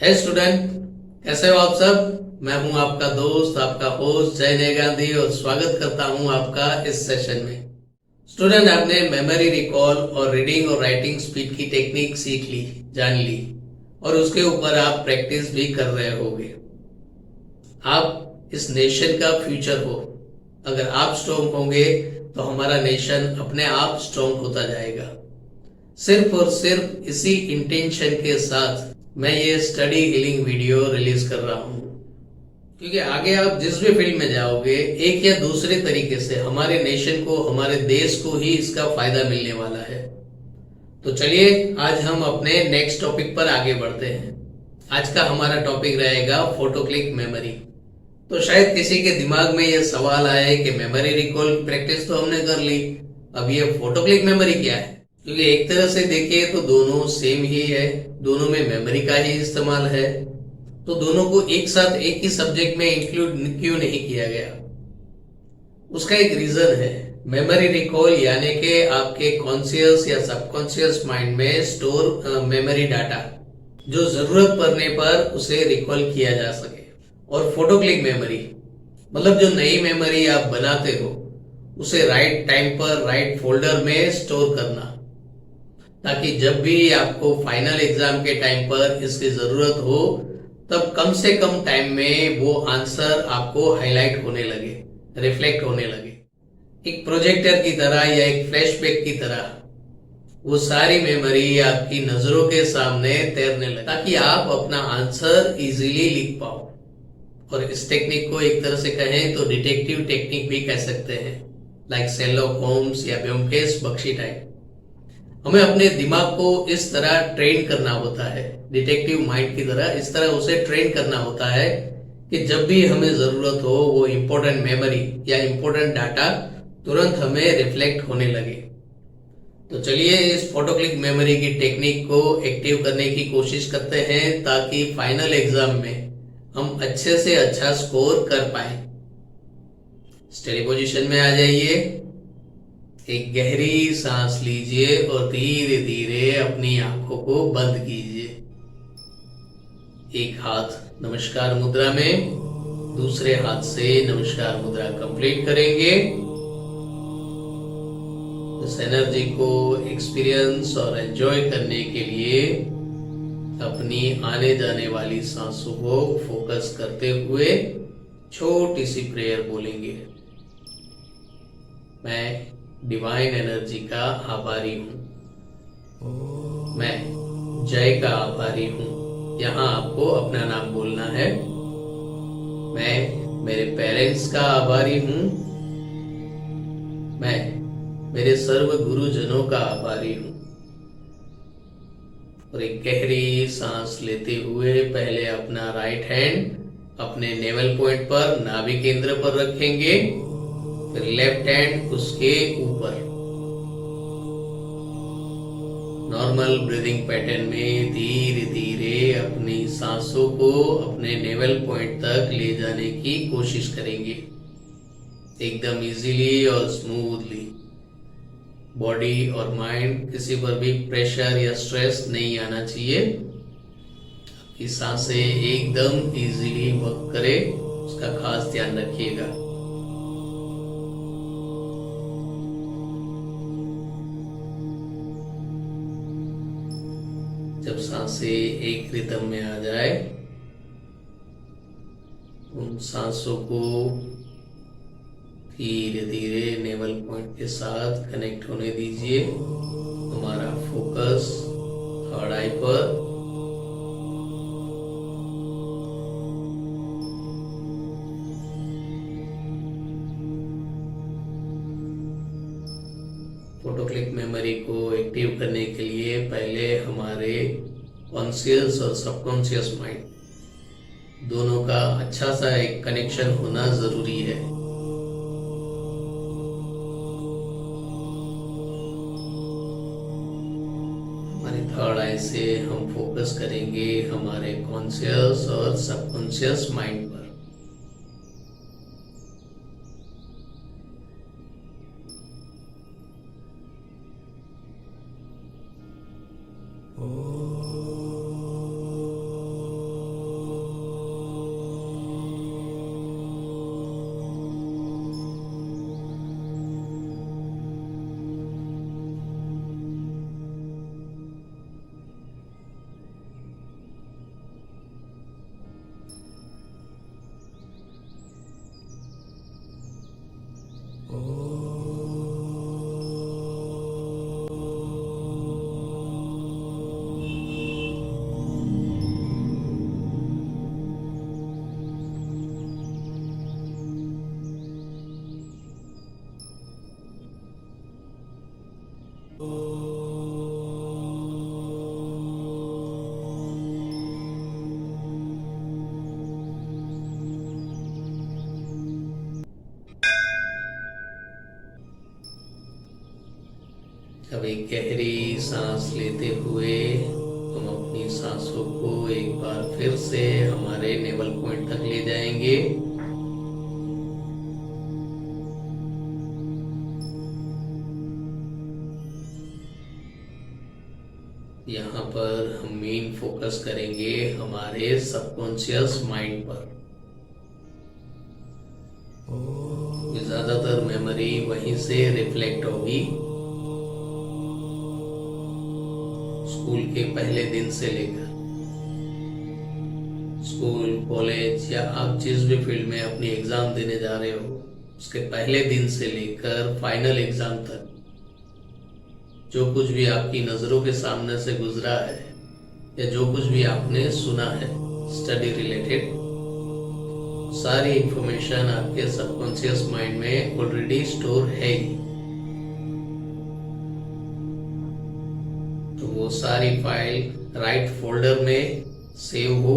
है स्टूडेंट, कैसे हो आप सब। मैं हूं आपका दोस्त, आपका होस्ट जय गांधी और स्वागत करता हूं आपका इस सेशन में। स्टूडेंट, आपने मेमोरी रिकॉल और रीडिंग और राइटिंग स्पीड की टेक्निक सीख ली, जान ली और उसके ऊपर आप प्रैक्टिस भी कर रहे होगे। आप इस नेशन का फ्यूचर हो। अगर आप स्ट्रॉन्ग होंगे तो हमारा नेशन अपने आप स्ट्रॉन्ग होता जाएगा। सिर्फ और सिर्फ इसी इंटेंशन के साथ मैं ये स्टडी हीलिंग वीडियो रिलीज कर रहा हूँ, क्योंकि आगे आप जिस भी फील्ड में जाओगे एक या दूसरे तरीके से हमारे नेशन को, हमारे देश को ही इसका फायदा मिलने वाला है। तो चलिए आज हम अपने नेक्स्ट टॉपिक पर आगे बढ़ते हैं। आज का हमारा टॉपिक रहेगा फोटो क्लिक मेमोरी। तो शायद किसी के दिमाग में यह सवाल आए कि मेमोरी रिकॉल प्रैक्टिस तो हमने कर ली, अब ये फोटो क्लिक मेमोरी क्या है। क्योंकि एक तरह से देखिए तो दोनों सेम ही है, दोनों में मेमोरी का ही इस्तेमाल है, तो दोनों को एक साथ एक ही सब्जेक्ट में इंक्लूड क्यों नहीं किया गया। उसका एक रीजन है। मेमोरी रिकॉल यानी कि आपके कॉन्शियस या सबकॉन्शियस माइंड में स्टोर मेमोरी डाटा जो जरूरत पड़ने पर उसे रिकॉल किया जा सके। और फोटो क्लिक मेमोरी मतलब जो नई मेमोरी आप बनाते हो उसे राइट टाइम पर राइट फोल्डर में स्टोर करना, ताकि जब भी आपको फाइनल एग्जाम के टाइम पर इसकी जरूरत हो तब कम से कम टाइम में वो आंसर आपको हाईलाइट होने लगे, रिफ्लेक्ट होने लगे। एक प्रोजेक्टर की तरह या एक फ्लैशबैक की तरह वो सारी मेमोरी आपकी नजरों के सामने तैरने लगे, ताकि आप अपना आंसर इजीली लिख पाओ। और इस टेक्निक को एक तरह से कहें तो डिटेक्टिव टेक्निक भी कह सकते हैं, लाइक शेरलॉक होम्स या ब्योमकेश बख्शी टाइप। हमें अपने दिमाग को इस तरह ट्रेन करना होता है, डिटेक्टिव माइंड की तरह इस तरह उसे ट्रेन करना होता है कि जब भी हमें जरूरत हो वो इंपॉर्टेंट मेमोरी या इंपॉर्टेंट डाटा तुरंत हमें रिफ्लेक्ट होने लगे। तो चलिए इस फोटो क्लिक मेमोरी की टेक्निक को एक्टिव करने की कोशिश करते हैं, ताकि फाइनल एग्जाम में हम अच्छे से अच्छा स्कोर कर पाए। स्टडी पोजीशन में आ जाइए, एक गहरी सांस लीजिए और धीरे धीरे अपनी आंखों को बंद कीजिए। एक हाथ नमस्कार मुद्रा में, दूसरे हाथ से नमस्कार मुद्रा कंप्लीट करेंगे। इस एनर्जी को एक्सपीरियंस और एंजॉय करने के लिए अपनी आने जाने वाली सांसों को फोकस करते हुए छोटी सी प्रेयर बोलेंगे। मैं डिवाइन एनर्जी का आभारी हूँ, मैं जय का आभारी हूँ। यहाँ आपको अपना नाम बोलना है। मैं मेरे पेरेंट्स का आभारी हूँ, मैं मेरे सर्व गुरुजनों का आभारी हूँ। और एक गहरी सांस लेते हुए पहले अपना राइट हैंड अपने नेवल पॉइंट पर, नाभि केंद्र पर रखेंगे, फिर लेफ्ट हैंड उसके ऊपर। नॉर्मल ब्रीदिंग पैटर्न में धीरे धीरे अपनी सांसों को अपने नेवल पॉइंट तक ले जाने की कोशिश करेंगे, एकदम इजीली और स्मूथली। बॉडी और माइंड किसी पर भी प्रेशर या स्ट्रेस नहीं आना चाहिए। आपकी सांसें एकदम इजीली वर्क करे, उसका खास ध्यान रखिएगा। जब सांसें एक रिदम में आ जाए, उन सांसों को धीरे धीरे नेवल पॉइंट के साथ कनेक्ट होने दीजिए। हमारा फोकस थर्ड आई पर। फोटो क्लिक मेमोरी को एक्टिव करने के लिए पहले हमारे कॉन्शियस और सबकॉन्शियस माइंड दोनों का अच्छा सा एक कनेक्शन होना जरूरी है। हमारे थर्ड आई से हम फोकस करेंगे हमारे कॉन्शियस और सबकॉन्शियस माइंड पर। अब एक गहरी सांस लेते हुए हम अपनी सांसों को एक बार फिर से हमारे नेवल पॉइंट तक ले जाएंगे। यहाँ पर हम मेन फोकस करेंगे हमारे सबकॉन्शियस माइंड पर। ज्यादातर मेमोरी वहीं से रिफ्लेक्ट होगी, स्कूल के पहले दिन से लेकर स्कूल, कॉलेज या आप जिस भी फील्ड में अपनी एग्जाम देने जा रहे हो उसके पहले दिन से लेकर फाइनल एग्जाम तक जो कुछ भी आपकी नजरों के सामने से गुजरा है या जो कुछ भी आपने सुना है स्टडी रिलेटेड, सारी इंफॉर्मेशन आपके सबकॉन्शियस माइंड में ऑलरेडी स्टोर है ही। तो वो सारी फाइल राइट फोल्डर में सेव हो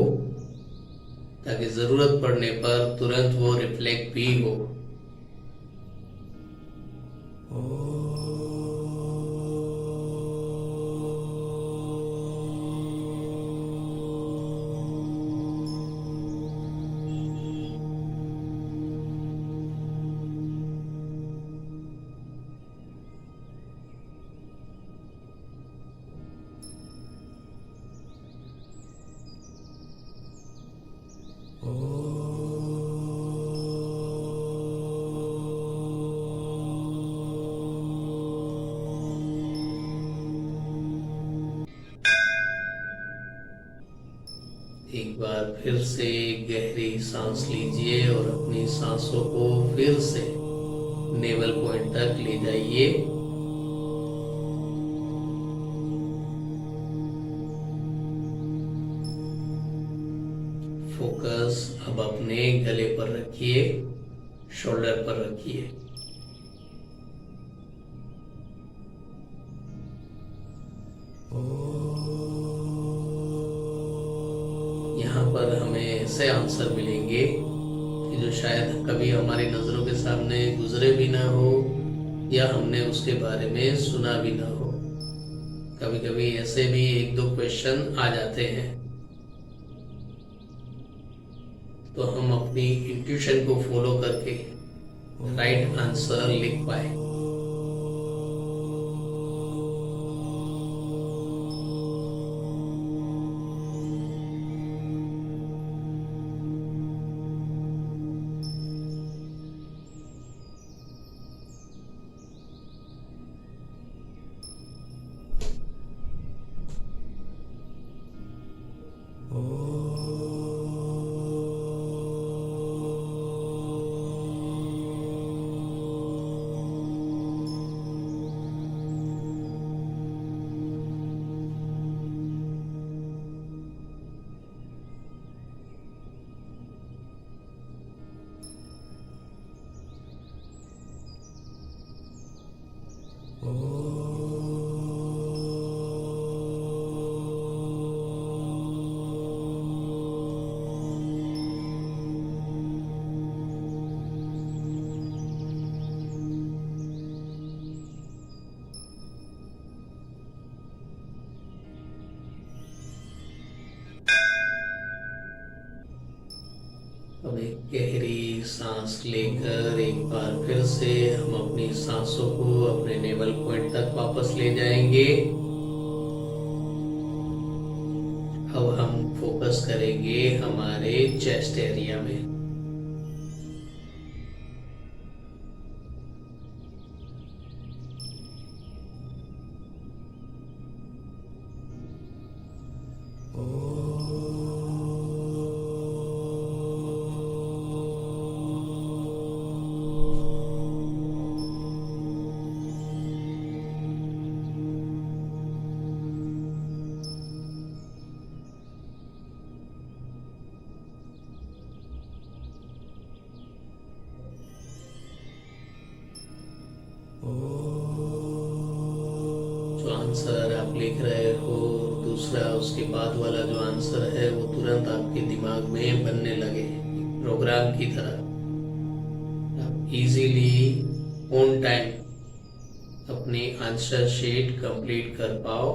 ताकि जरूरत पड़ने पर तुरंत वो रिफ्लेक्ट भी हो। एक बार फिर से गहरी सांस लीजिए और अपनी सांसों को फिर से नेवल पॉइंट तक ले जाइए। फोकस अब अपने गले पर रखिए, शोल्डर पर रखिए। यहाँ पर हमें ऐसे आंसर मिलेंगे कि जो शायद कभी हमारी नजरों के सामने गुजरे भी ना हो या हमने उसके बारे में सुना भी ना हो। कभी कभी ऐसे भी एक दो क्वेश्चन आ जाते हैं, तो हम अपनी इंट्यूशन को फॉलो करके राइट आंसर लिख पाए। अब एक गहरी सांस लेकर एक बार फिर से हम अपनी सांसों को अपने नेवल पॉइंट तक वापस ले जाएंगे। अब हम फोकस करेंगे हमारे चेस्ट एरिया में। जो आंसर आप लिख रहे हो, दूसरा उसके बाद वाला जो आंसर है वो तुरंत आपके दिमाग में बनने लगे, प्रोग्राम की तरह। आप इजीली ऑन टाइम अपनी आंसर शीट कंप्लीट कर पाओ।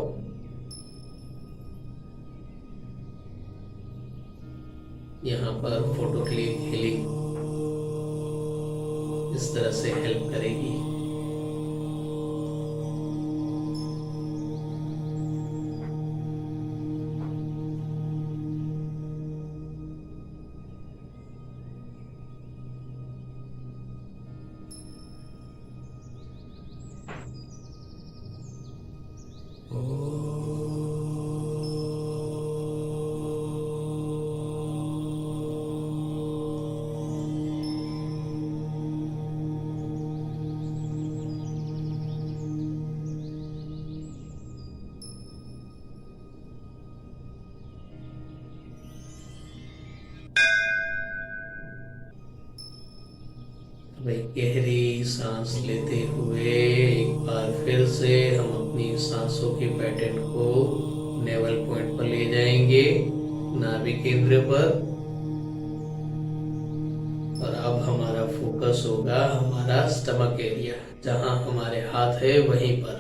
यहाँ पर फोटो क्लिक हीलिंग इस तरह से हेल्प करेगी। गहरी सांस लेते हुए एक बार फिर से हम अपनी सांसों के पैटर्न को नेवल पॉइंट पर ले जाएंगे, नाभि केंद्र पर। और अब हमारा फोकस होगा हमारा स्टमक एरिया, जहां हमारे हाथ है वहीं पर।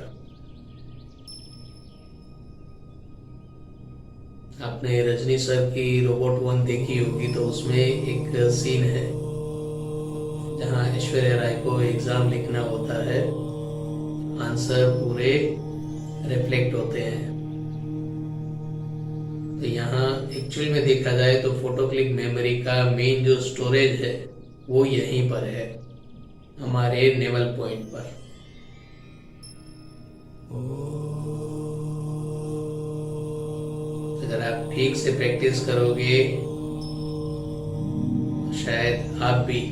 आपने रजनी सर की रोबोट 1 देखी होगी, तो उसमें एक सीन है जहाँ ऐश्वर्या राय को एग्जाम लिखना होता है, आंसर पूरे रिफ्लेक्ट होते हैं। तो यहाँ एक्चुअल में देखा जाए तो फोटो क्लिक मेमोरी का मेन जो स्टोरेज है वो यहीं पर है, हमारे नेवल पॉइंट पर। अगर आप ठीक से प्रैक्टिस करोगे शायद आप भी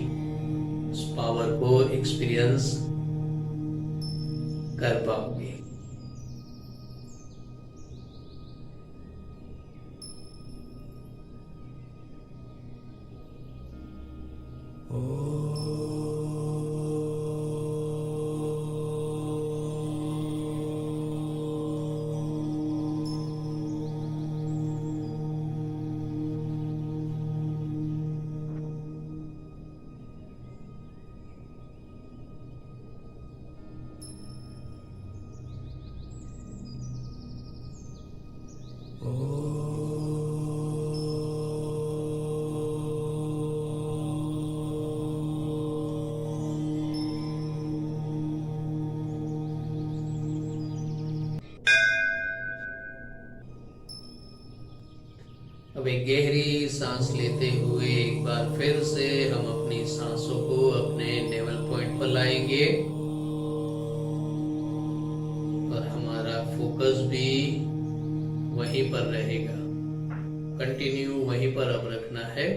उस पावर को एक्सपीरियंस कर पाओगे। अब एक गहरी सांस लेते हुए एक बार फिर से हम अपनी सांसों को अपने नेवल पॉइंट पर लाएंगे और हमारा फोकस भी वहीं पर रहेगा। कंटिन्यू वहीं पर अब रखना है।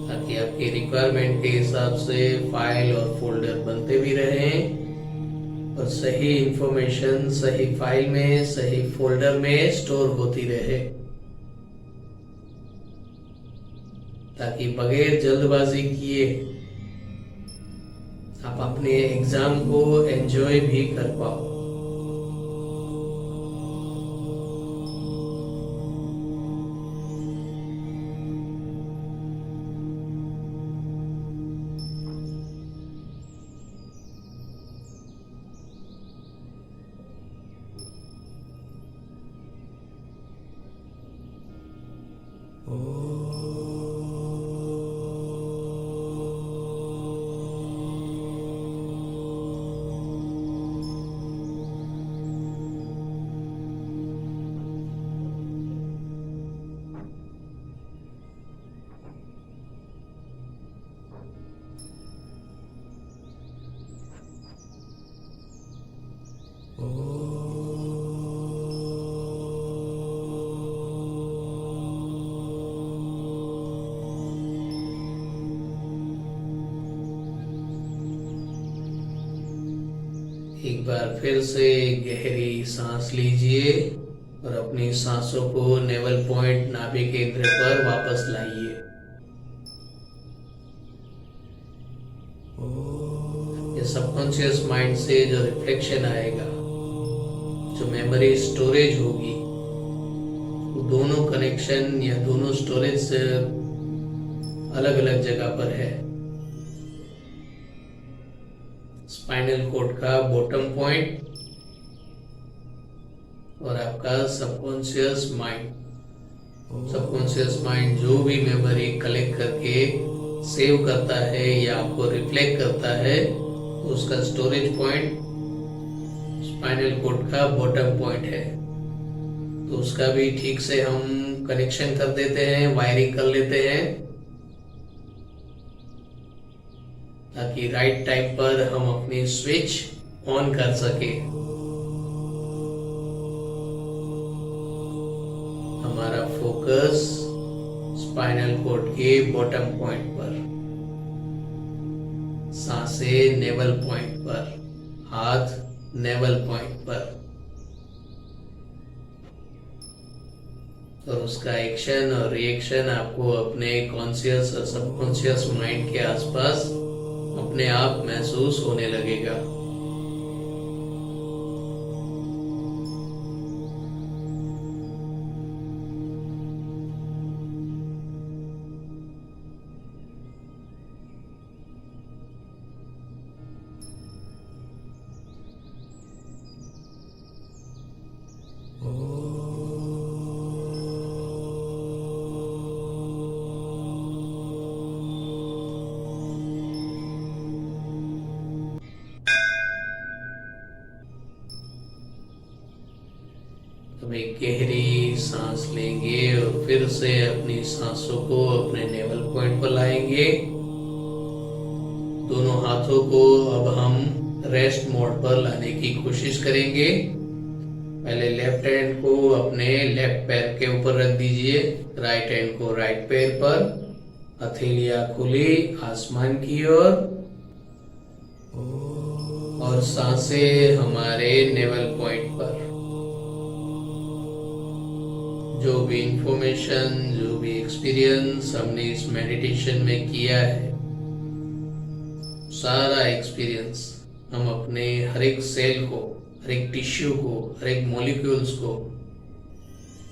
ताकि आपके रिक्वायरमेंट के हिसाब से फाइल और फोल्डर बनते भी रहें और सही इंफॉर्मेशन सही फाइल में सही फोल्डर में स्टोर होती रहे, ताकि बगैर जल्दबाजी किए आप अपने एग्जाम को एंजॉय भी कर पाओ। एक बार फिर से गहरी सांस लीजिए और अपनी सांसों को नेवल पॉइंट नाभि केंद्र पर वापस लाइए। ये सबकॉन्शियस माइंड से जो रिफ्लेक्शन आएगा जो मेमोरी स्टोरेज होगी वो दोनों कनेक्शन या दोनों स्टोरेज अलग अलग जगह पर है। स्पाइनल कॉर्ड का बॉटम पॉइंट और आपका सबकॉन्शियस माइंड। सबकॉन्शियस माइंड जो भी मेमोरी कलेक्ट करके सेव करता है या आपको रिफ्लेक्ट करता है, तो उसका स्टोरेज पॉइंट स्पाइनल कॉर्ड का बॉटम पॉइंट है। तो उसका भी ठीक से हम कनेक्शन कर देते हैं, वायरिंग कर लेते हैं, ताकि राइट टाइम पर हम अपनी स्विच ऑन कर सके। हमारा फोकस स्पाइनल कॉर्ड के बॉटम पॉइंट पर, सांसें नेवल पॉइंट पर, हाथ नेवल पॉइंट पर, और उसका एक्शन और रिएक्शन आपको अपने कॉन्शियस और सबकॉन्शियस माइंड के आसपास अपने आप महसूस होने लगेगा। हम एक गहरी सांस लेंगे और फिर से अपनी सांसों को अपने नेवल पॉइंट पर लाएंगे। दोनों हाथों को अब हम रेस्ट मोड पर लाने की कोशिश करेंगे। पहले लेफ्ट हैंड को अपने लेफ्ट पैर के ऊपर रख दीजिए, राइट हैंड को राइट पैर पर, हथेलियां खुली आसमान की ओर, और सांसें हमारे नेवल पॉइंट पर। जो भी इंफॉर्मेशन, जो भी एक्सपीरियंस हमने इस मेडिटेशन में किया है, सारा एक्सपीरियंस हम अपने हर एक सेल को, हर एक टिश्यू को, हर एक मॉलिक्यूल्स को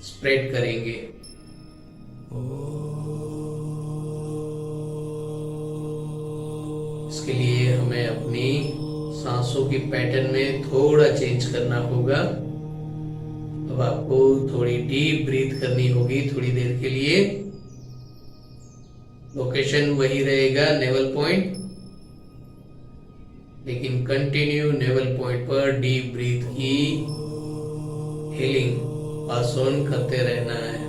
स्प्रेड करेंगे। इसके लिए हमें अपनी सांसों की पैटर्न में थोड़ा चेंज करना होगा। अब आपको थोड़ी डीप ब्रीथ करनी होगी थोड़ी देर के लिए। लोकेशन वही रहेगा नेवल पॉइंट, लेकिन कंटिन्यू नेवल पॉइंट पर डीप ब्रीथ की हीलिंग पास ऑन करते रहना है।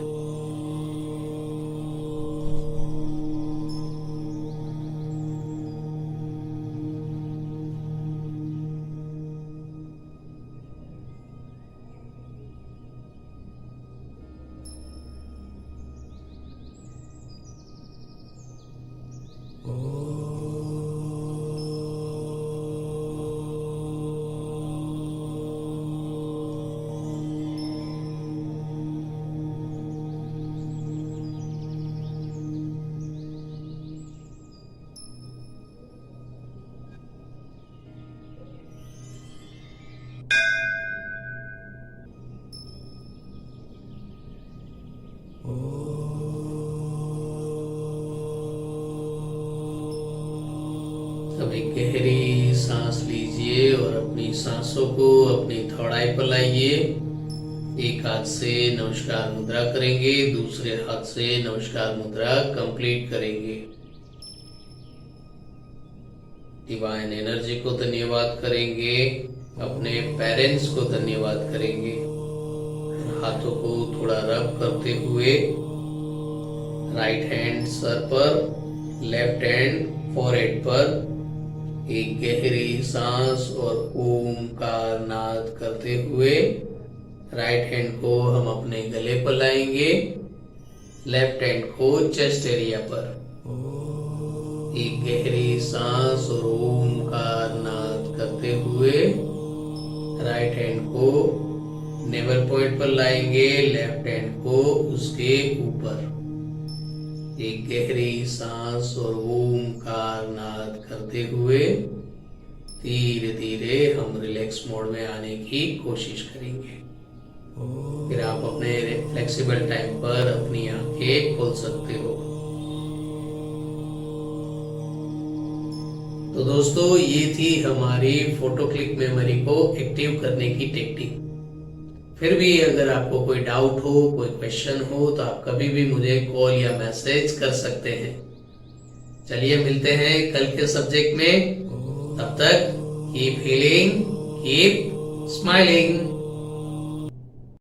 अब एक गहरी सांस लीजिए और अपनी सांसों को अपनी थोड़ाई पर लाइए। एक हाथ से नमस्कार मुद्रा करेंगे, दूसरे हाथ से नमस्कार मुद्रा कंप्लीट करेंगे। डिवाइन एनर्जी को धन्यवाद करेंगे, अपने पेरेंट्स को धन्यवाद करेंगे। हाथों को थोड़ा रब करते हुए राइट हैंड सर पर, लेफ्ट हैंड फॉरहेड पर एक गहरी सांस और ओमकार नाद करते हुए राइट हैंड को हम अपने गले पर लाएंगे, लेफ्ट हैंड को चेस्ट एरिया पर। एक गहरी सांस और ओमकार नाद करते हुए राइट हैंड को नेवल पॉइंट पर लाएंगे, लेफ्ट हैंड को उसके ऊपर। एक गहरी सांस और ओमकार नाद करते हुए धीरे धीरे हम रिलैक्स मोड में आने की कोशिश करेंगे। फिर आप अपने फ्लेक्सिबल टाइम पर अपनी आंखें खोल सकते हो। तो दोस्तों, ये थी हमारी फोटो क्लिक मेमोरी को एक्टिव करने की टेक्निक। फिर भी अगर आपको कोई डाउट हो, कोई क्वेश्चन हो, तो आप कभी भी मुझे कॉल या मैसेज कर सकते हैं। चलिए मिलते हैं कल के सब्जेक्ट में। तब तक कीप हीलिंग, कीप स्माइलिंग।